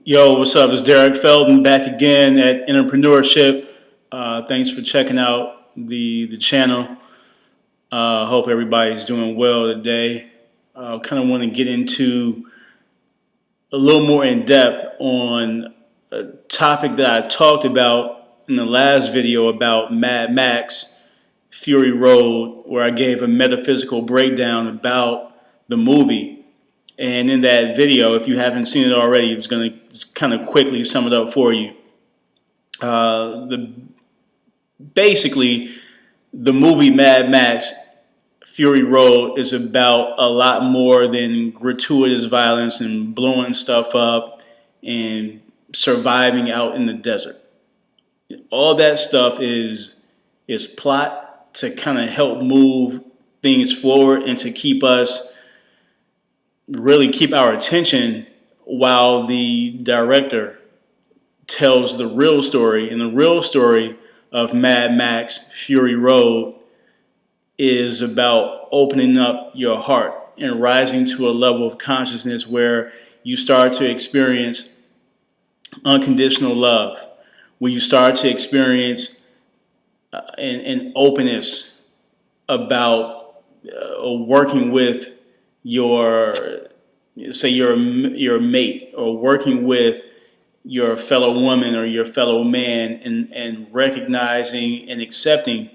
Yo, what's up? It's Derek Felton back again at Entrepreneurship. Thanks for checking out the channel. Hope everybody's doing well today. Kind of want to get into a little more in depth on a topic that I talked about in the last video about Mad Max Fury Road, where I gave a metaphysical breakdown about the movie. And in that video, if you haven't seen it already, it's going to kind of quickly sum it up for you. Basically, the movie Mad Max Fury Road is about a lot more than gratuitous violence and blowing stuff up and surviving out in the desert. All that stuff is plot to kind of help move things forward and to really keep our attention while the director tells the real story. And the real story of Mad Max Fury Road is about opening up your heart and rising to a level of consciousness where you start to experience unconditional love, where you start to experience an openness about working with your mate, or working with your fellow woman or your fellow man, and recognizing and accepting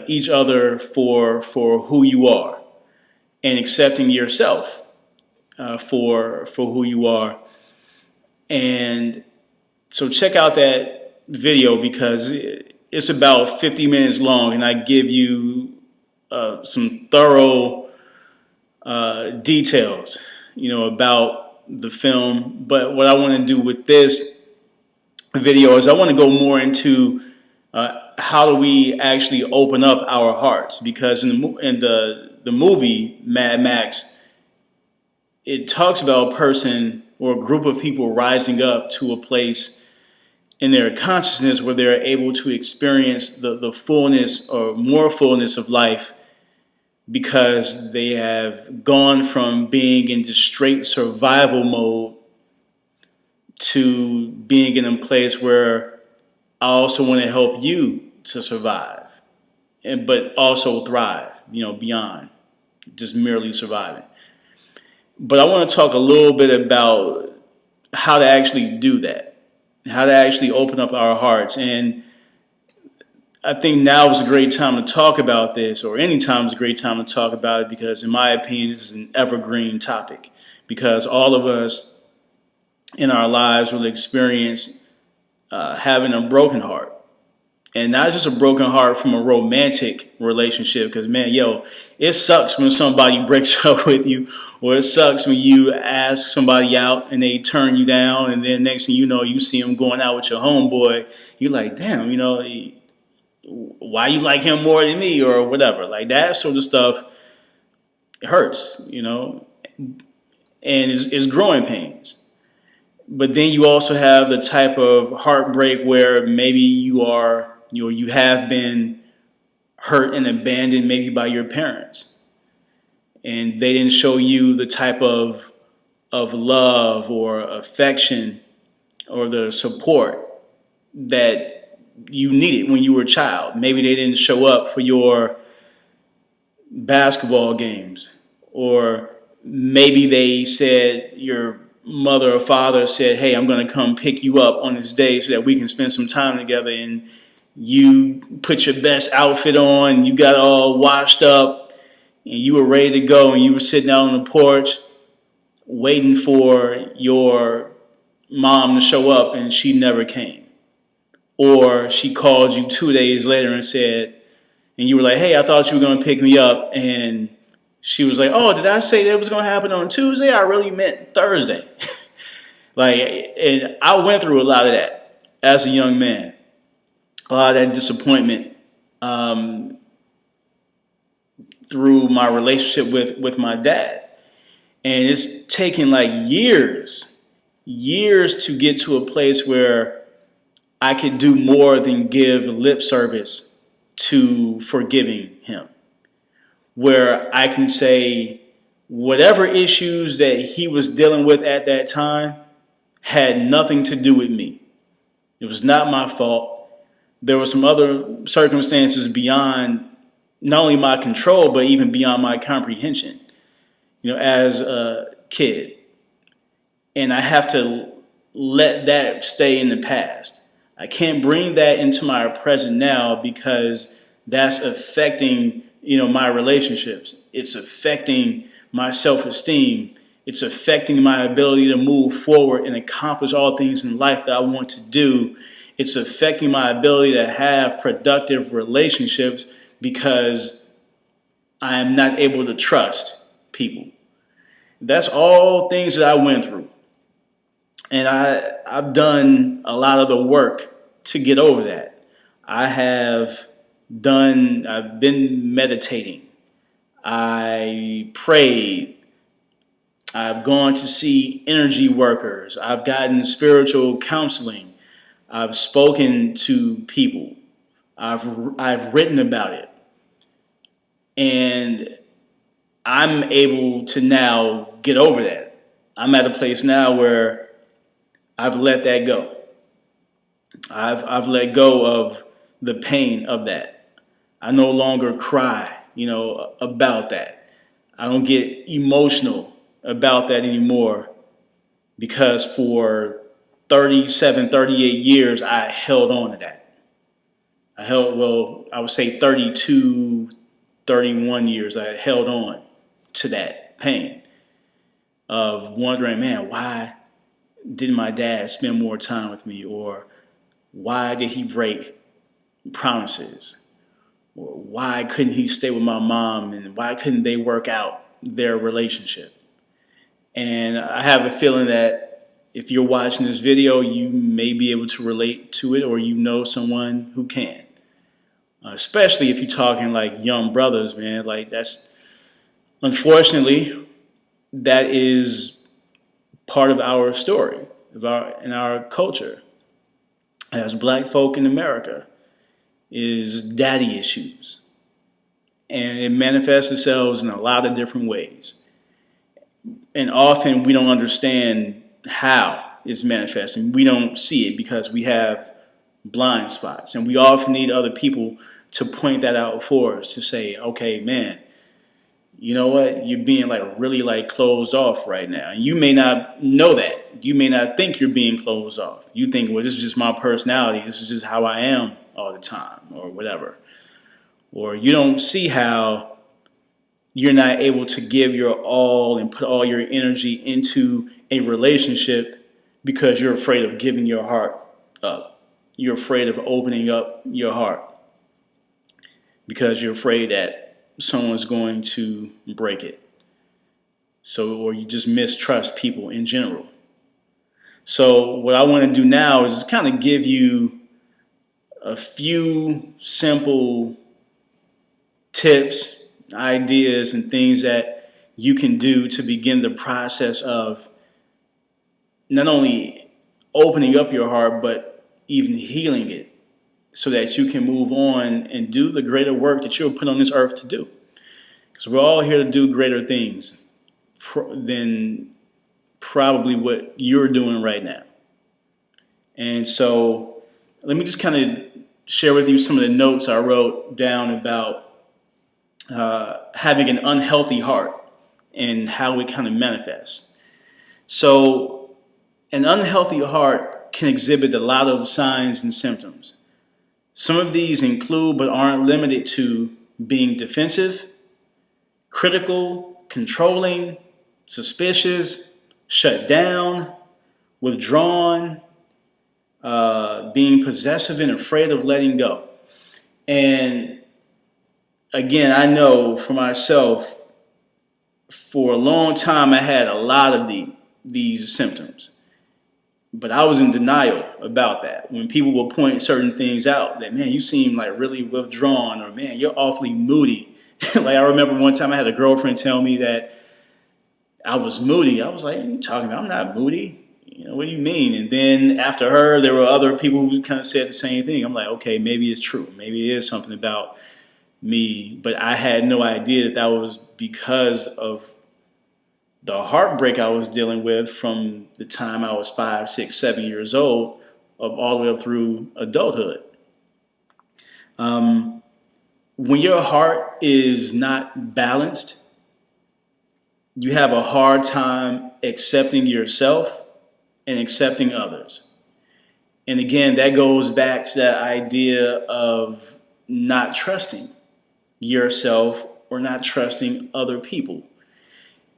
each other for who you are, and accepting yourself for who you are. And so check out that video because it's about 50 minutes long, and I give you some thorough details, about the film. But what I want to do with this video is I want to go more into how do we actually open up our hearts, because in the movie Mad Max, it talks about a person or a group of people rising up to a place in their consciousness where they're able to experience the fullness or more fullness of life, because they have gone from being in just straight survival mode to being in a place where I also want to help you to survive, but also thrive, beyond just merely surviving. But I want to talk a little bit about how to actually do that, how to actually open up our hearts. And I think now is a great time to talk about this, or any time is a great time to talk about it, because in my opinion, this is an evergreen topic, because all of us in our lives will experience having a broken heart. And not just a broken heart from a romantic relationship, because it sucks when somebody breaks up with you, or it sucks when you ask somebody out and they turn you down, and then next thing you know, you see them going out with your homeboy. You're like, damn, why you like him more than me, or whatever. Like that sort of stuff hurts, and it's growing pains. But then you also have the type of heartbreak where maybe you have been hurt and abandoned, maybe by your parents, and they didn't show you the type of love or affection or the support that you needed when you were a child. Maybe they didn't show up for your basketball games, or maybe they said, your mother or father said, hey, I'm going to come pick you up on this day so that we can spend some time together, and you put your best outfit on, you got all washed up, and you were ready to go, and you were sitting out on the porch waiting for your mom to show up, and she never came. Or she called you 2 days later and said, and you were like, hey, I thought you were going to pick me up. And she was like, oh, did I say that was going to happen on Tuesday? I really meant Thursday. And I went through a lot of that as a young man, a lot of that disappointment through my relationship with my dad. And it's taken like years to get to a place where I could do more than give lip service to forgiving him, where I can say whatever issues that he was dealing with at that time had nothing to do with me. It was not my fault. There were some other circumstances beyond not only my control, but even beyond my comprehension, as a kid. And I have to let that stay in the past. I can't bring that into my present now because that's affecting, my relationships. It's affecting my self-esteem. It's affecting my ability to move forward and accomplish all things in life that I want to do. It's affecting my ability to have productive relationships because I am not able to trust people. That's all things that I went through. And I've done a lot of the work to get over that. I've been meditating. I prayed. I've gone to see energy workers. I've gotten spiritual counseling. I've spoken to people. I've written about it. And I'm able to now get over that. I'm at a place now where I've let that go. I've let go of the pain of that. I no longer cry, about that. I don't get emotional about that anymore because for 37, 38 years, I held on to that. I would say 32, 31 years, I held on to that pain of wondering, man, why didn't my dad spend more time with me? Or why did he break promises? Or why couldn't he stay with my mom? And why couldn't they work out their relationship? And I have a feeling that if you're watching this video, you may be able to relate to it, or someone who can. Especially if you're talking like young brothers, man. Like unfortunately, that is part of our story, in our culture as black folk in America, is daddy issues. And it manifests itself in a lot of different ways. And often we don't understand how it's manifesting. We don't see it because we have blind spots. And we often need other people to point that out for us, to say, okay, man, you know what? You're being really closed off right now. And you may not know that. You may not think you're being closed off. You think, well, this is just my personality. This is just how I am all the time, or whatever. Or you don't see how you're not able to give your all and put all your energy into a relationship because you're afraid of giving your heart up. You're afraid of opening up your heart because you're afraid that someone's going to break it. Or you just mistrust people in general. So what I want to do now is just kind of give you a few simple tips, ideas, and things that you can do to begin the process of not only opening up your heart, but even healing it, so that you can move on and do the greater work that you're put on this earth to do. Because we're all here to do greater things than probably what you're doing right now. And so let me just kind of share with you some of the notes I wrote down about having an unhealthy heart and how it kind of manifests. So an unhealthy heart can exhibit a lot of signs and symptoms. Some of these include, but aren't limited to, being defensive, critical, controlling, suspicious, shut down, withdrawn, being possessive and afraid of letting go. And again, I know for myself, for a long time, I had a lot of these symptoms. But I was in denial about that. When people will point certain things out, that, man, you seem really withdrawn, or, man, you're awfully moody. I remember one time I had a girlfriend tell me that I was moody. I was like, what are you talking about? I'm not moody. What do you mean? And then after her, there were other people who kind of said the same thing. I'm like, okay, maybe it's true. Maybe it is something about me. But I had no idea that was because of the heartbreak I was dealing with from the time I was 5, 6, 7 years old, all the way up through adulthood. Um, when your heart is not balanced, you have a hard time accepting yourself and accepting others. And again, that goes back to that idea of not trusting yourself or not trusting other people.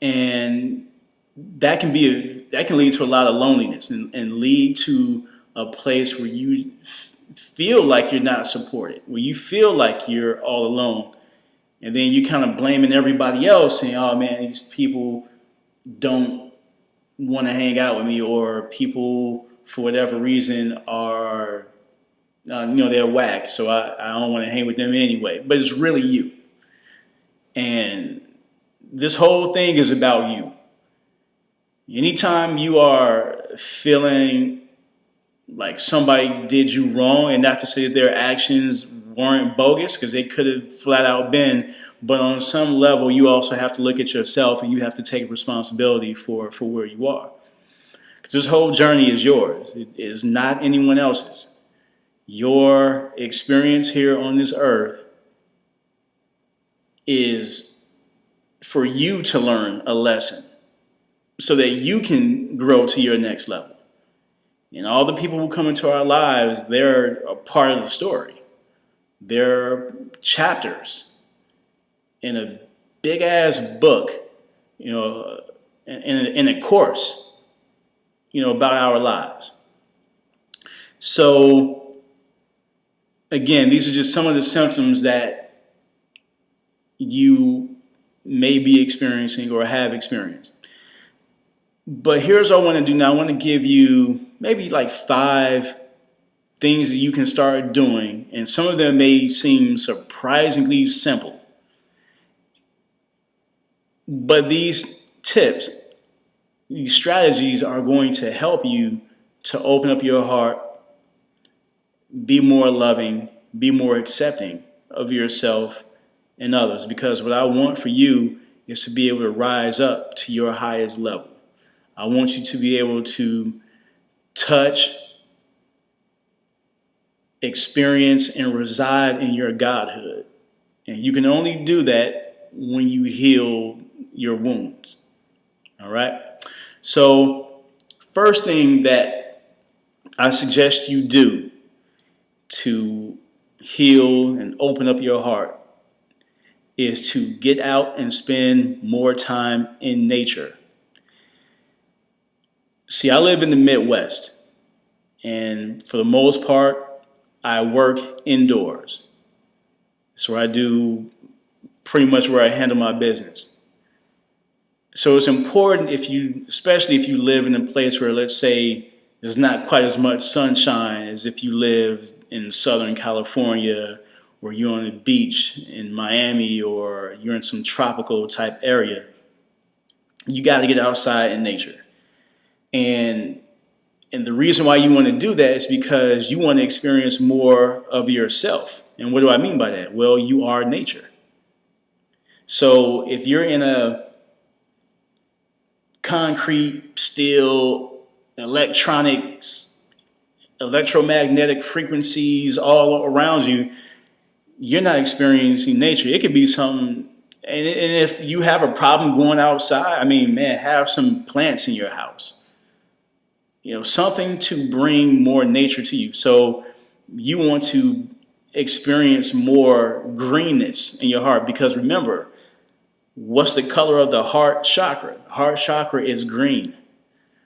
And that can lead to a lot of loneliness and lead to a place where you feel like you're not supported, where you feel like you're all alone. And then you kind of blaming everybody else, saying, oh man, these people don't want to hang out with me, or people for whatever reason are, they're whack, so I don't want to hang with them anyway. But it's really you. And this whole thing is about you. Anytime you are feeling like somebody did you wrong, and not to say that their actions weren't bogus, because they could have flat out been, but on some level you also have to look at yourself and you have to take responsibility for where you are. Because this whole journey is yours. It is not anyone else's. Your experience here on this earth is for you to learn a lesson so that you can grow to your next level. And all the people who come into our lives, they're a part of the story. They're chapters in a big ass book, in a course, about our lives. So again, these are just some of the symptoms that you may be experiencing or have experienced. But here's what I want to do now. I want to give you maybe like 5 things that you can start doing, and some of them may seem surprisingly simple. But these tips, these strategies are going to help you to open up your heart, be more loving, be more accepting of yourself and others. Because what I want for you is to be able to rise up to your highest level. I want you to be able to touch, experience, and reside in your godhood. And you can only do that when you heal your wounds. All right? So, first thing that I suggest you do to heal and open up your heart is to get out and spend more time in nature. See, I live in the Midwest, and for the most part, I work indoors. It's where I do pretty much where I handle my business. So it's important especially if you live in a place where, let's say, there's not quite as much sunshine as if you live in Southern California, or you're on a beach in Miami, or you're in some tropical type area. You got to get outside in nature. And the reason why you want to do that is because you want to experience more of yourself. And what do I mean by that? Well, you are nature. So if you're in a concrete, steel, electronics, electromagnetic frequencies all around you, you're not experiencing nature. It could be something, and if you have a problem going outside, have some plants in your house. Something to bring more nature to you. So you want to experience more greenness in your heart, because remember, what's the color of the heart chakra? Heart chakra is green.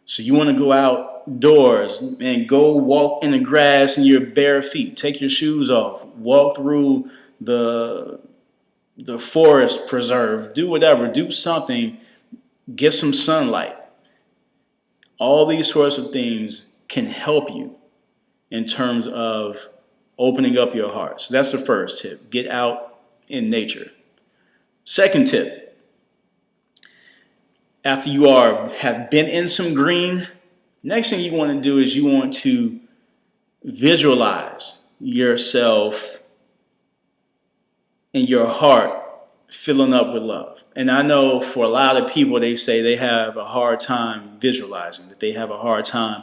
So you want to go outdoors and go walk in the grass in your bare feet. Take your shoes off. Walk through the forest preserve. Do whatever. Do something. Get some sunlight. All these sorts of things can help you in terms of opening up your heart. So that's the first tip. Get out in nature. Second tip. After you have been in some green, next thing you want to do is you want to visualize yourself in your heart filling up with love. And I know for a lot of people, they say they have a hard time visualizing, that they have a hard time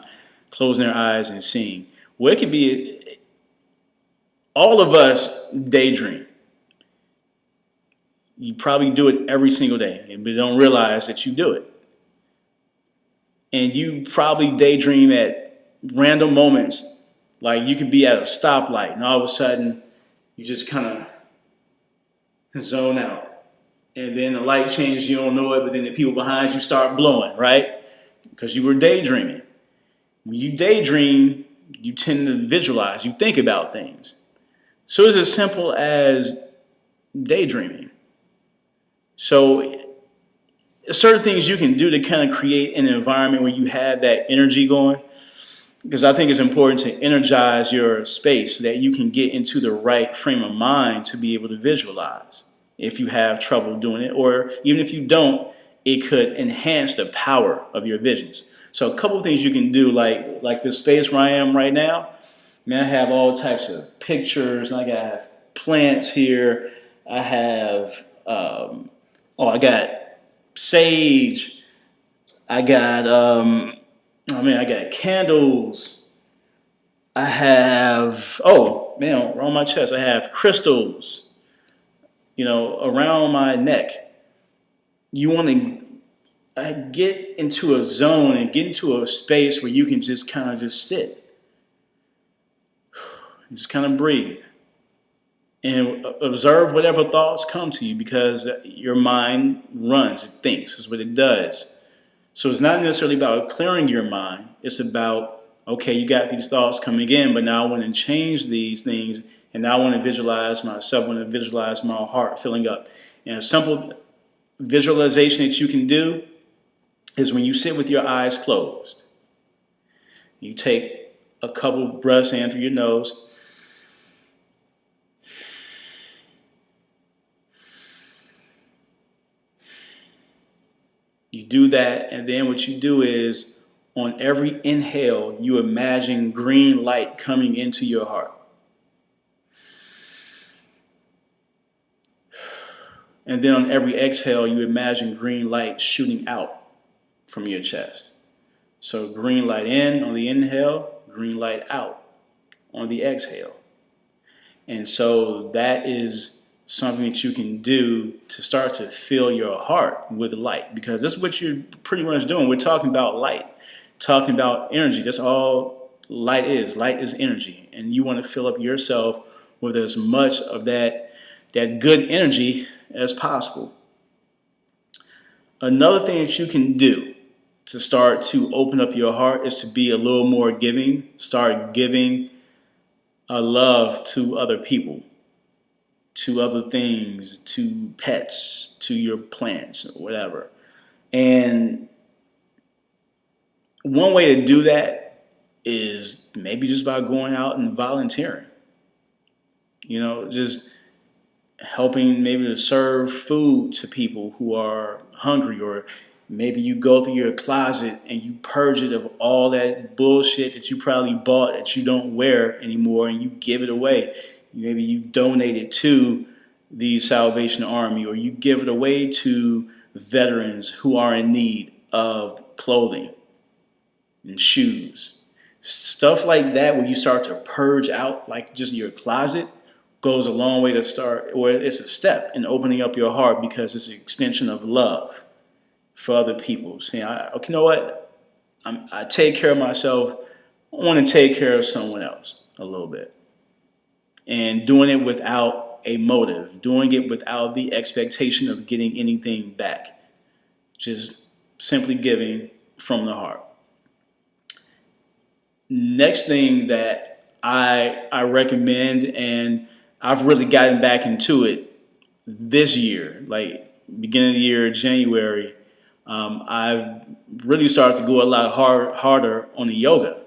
closing their eyes and seeing. Well, it could be all of us daydream. You probably do it every single day, but don't realize that you do it. And you probably daydream at random moments. Like you could be at a stoplight and all of a sudden you just kind of zone out. And then the light changes, you don't know it, but then the people behind you start blowing, right? Because you were daydreaming. When you daydream, you tend to visualize, you think about things. So it's as simple as daydreaming. So certain things you can do to kind of create an environment where you have that energy going, because I think it's important to energize your space so that you can get into the right frame of mind to be able to visualize if you have trouble doing it, or even if you don't, it could enhance the power of your visions. So a couple of things you can do, like the space where I am right now. Man, I have all types of pictures. Like I have plants here. I have I got sage. I got I got candles. I have around my chest I have crystals. Around my neck. You want to get into a zone and get into a space where you can just kind of just sit. Just kind of breathe. And observe whatever thoughts come to you, because your mind runs, it thinks, is what it does. So it's not necessarily about clearing your mind. It's about, okay, you got these thoughts coming in, but now I want to change these things. And now I want to visualize myself, I want to visualize my heart filling up. And a simple visualization that you can do is when you sit with your eyes closed. You take a couple breaths in through your nose. You do that, and then what you do is on every inhale, you imagine green light coming into your heart. And then on every exhale, you imagine green light shooting out from your chest. So green light in on the inhale, green light out on the exhale. And so that is something that you can do to start to fill your heart with light, because that's what you're pretty much doing. We're talking about light, talking about energy. That's all light is. Light is energy. And you want to fill up yourself with as much of that good energy as possible. Another thing that you can do to start to open up your heart is to be a little more giving. Start giving a love to other people, to other things, to pets, to your plants, or whatever. And one way to do that is maybe just by going out and volunteering. Just helping maybe to serve food to people who are hungry, or maybe you go through your closet and you purge it of all that bullshit that you probably bought that you don't wear anymore, and you give it away. Maybe you donate it to the Salvation Army, or you give it away to veterans who are in need of clothing and shoes. Stuff like that, where you start to purge out like just your closet, goes a long way to start, or it's a step in opening up your heart, because it's an extension of love for other people. Saying, you know what? I take care of myself. I want to take care of someone else a little bit. And doing it without a motive, doing it without the expectation of getting anything back. Just simply giving from the heart. Next thing that I recommend, and I've really gotten back into it this year, like beginning of the year, January, I've really started to go a lot harder on the yoga.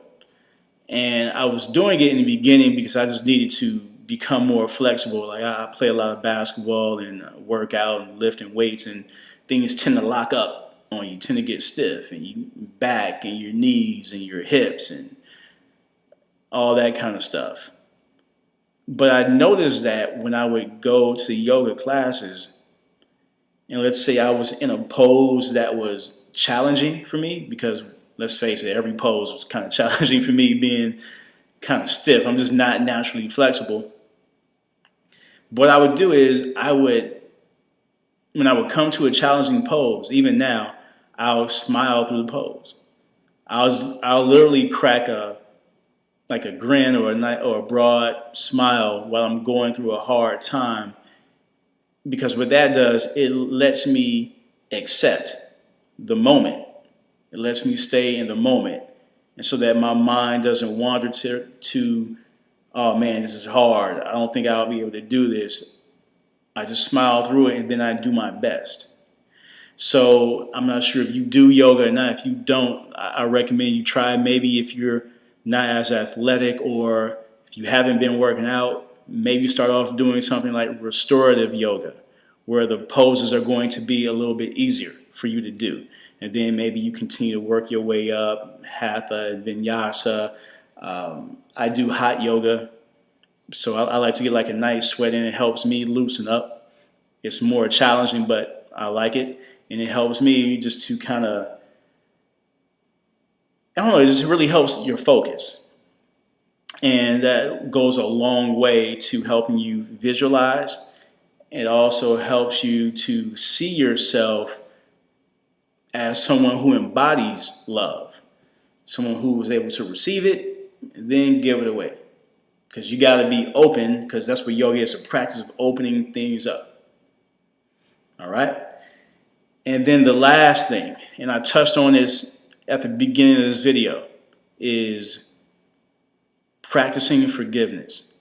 And I was doing it in the beginning because I just needed to become more flexible. Like I play a lot of basketball and work out and lifting weights, and things tend to lock up on you, tend to get stiff, and your back and your knees and your hips and all that kind of stuff. But I noticed that when I would go to yoga classes, and let's say I was in a pose that was challenging for me, because let's face it, every pose was kind of challenging for me, being kind of stiff. I'm just not naturally flexible. What I would do is when I would come to a challenging pose, even now, I'll smile through the pose. I'll literally crack a grin or a broad smile while I'm going through a hard time, because what that does, it lets me accept the moment. It lets me stay in the moment, and so that my mind doesn't wander to oh man, this is hard. I don't think I'll be able to do this. I just smile through it, and then I do my best. So I'm not sure if you do yoga or not. If you don't, I recommend you try. Maybe if you're not as athletic, or if you haven't been working out, maybe start off doing something like restorative yoga, where the poses are going to be a little bit easier for you to do. And then maybe you continue to work your way up, hatha, vinyasa. I do hot yoga, so I like to get like a nice sweat in. It helps me loosen up. It's more challenging, but I like it. And it helps me just to kind of, I don't know, it just really helps your focus. And that goes a long way to helping you visualize. It also helps you to see yourself as someone who embodies love, someone who is able to receive it and then give it away. Because you got to be open, because that's what yoga is, a practice of opening things up. All right? And then the last thing, and I touched on this at the beginning of this video, is practicing forgiveness.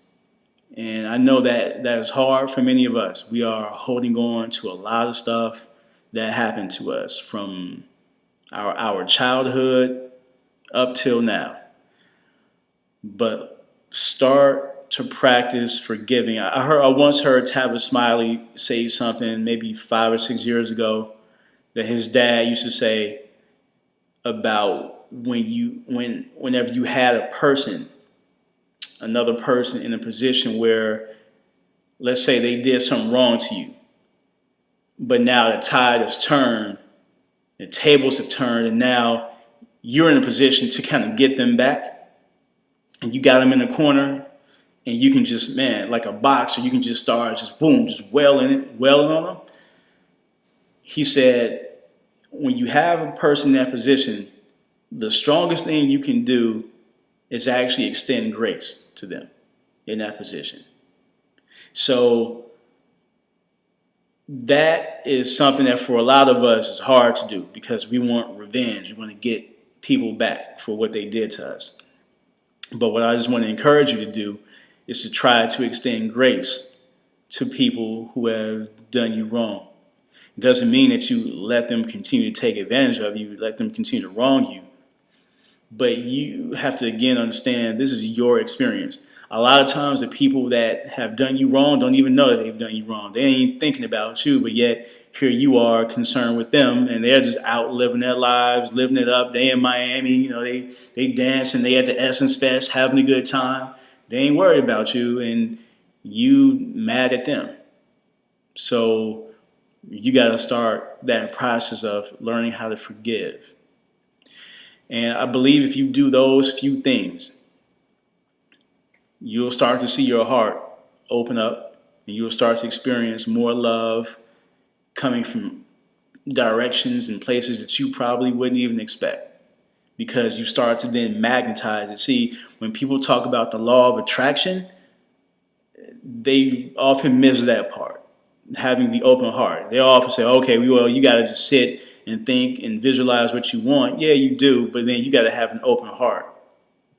And I know that is hard for many of us. We are holding on to a lot of stuff that happened to us from our childhood up till now. But start to practice forgiving. I once heard Tavis Smiley say something maybe 5 or 6 years ago that his dad used to say about whenever you had another person in a position where, let's say they did something wrong to you, but now the tide has turned, the tables have turned, and now you're in a position to kind of get them back, and you got them in a corner, and you can just, man, like a boxer, you can just start just boom, just wailing on them. He said, when you have a person in that position, the strongest thing you can do is actually extend grace to them in that position. So that is something that for a lot of us is hard to do, because we want revenge. We want to get people back for what they did to us. But what I just want to encourage you to do is to try to extend grace to people who have done you wrong. It doesn't mean that you let them continue to take advantage of you, let them continue to wrong you. But you have to, again, understand this is your experience. A lot of times the people that have done you wrong don't even know that they've done you wrong. They ain't thinking about you, but yet here you are concerned with them, and they're just out living their lives, living it up. They in Miami, they dancing, they at the Essence Fest, having a good time. They ain't worried about you, and you mad at them. So you got to start that process of learning how to forgive. And I believe if you do those few things, you'll start to see your heart open up, and you'll start to experience more love coming from directions and places that you probably wouldn't even expect, because you start to then magnetize it. See, when people talk about the law of attraction, they often miss that part, having the open heart. They often say, okay, well, you got to just sit and think and visualize what you want. Yeah, you do, but then you got to have an open heart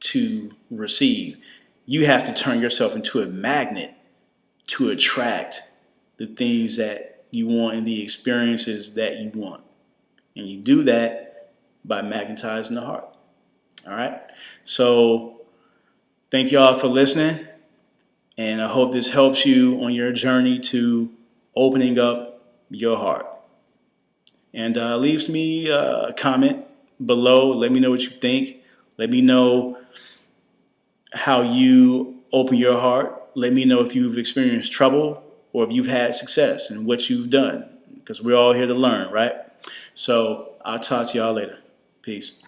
to receive. You have to turn yourself into a magnet to attract the things that you want and the experiences that you want. And you do that by magnetizing the heart. All right? So thank you all for listening. And I hope this helps you on your journey to opening up your heart. And leaves me a comment below. Let me know what you think. Let me know how you open your heart. Let me know if you've experienced trouble or if you've had success and what you've done. because we're all here to learn, right? So I'll talk to y'all later. Peace.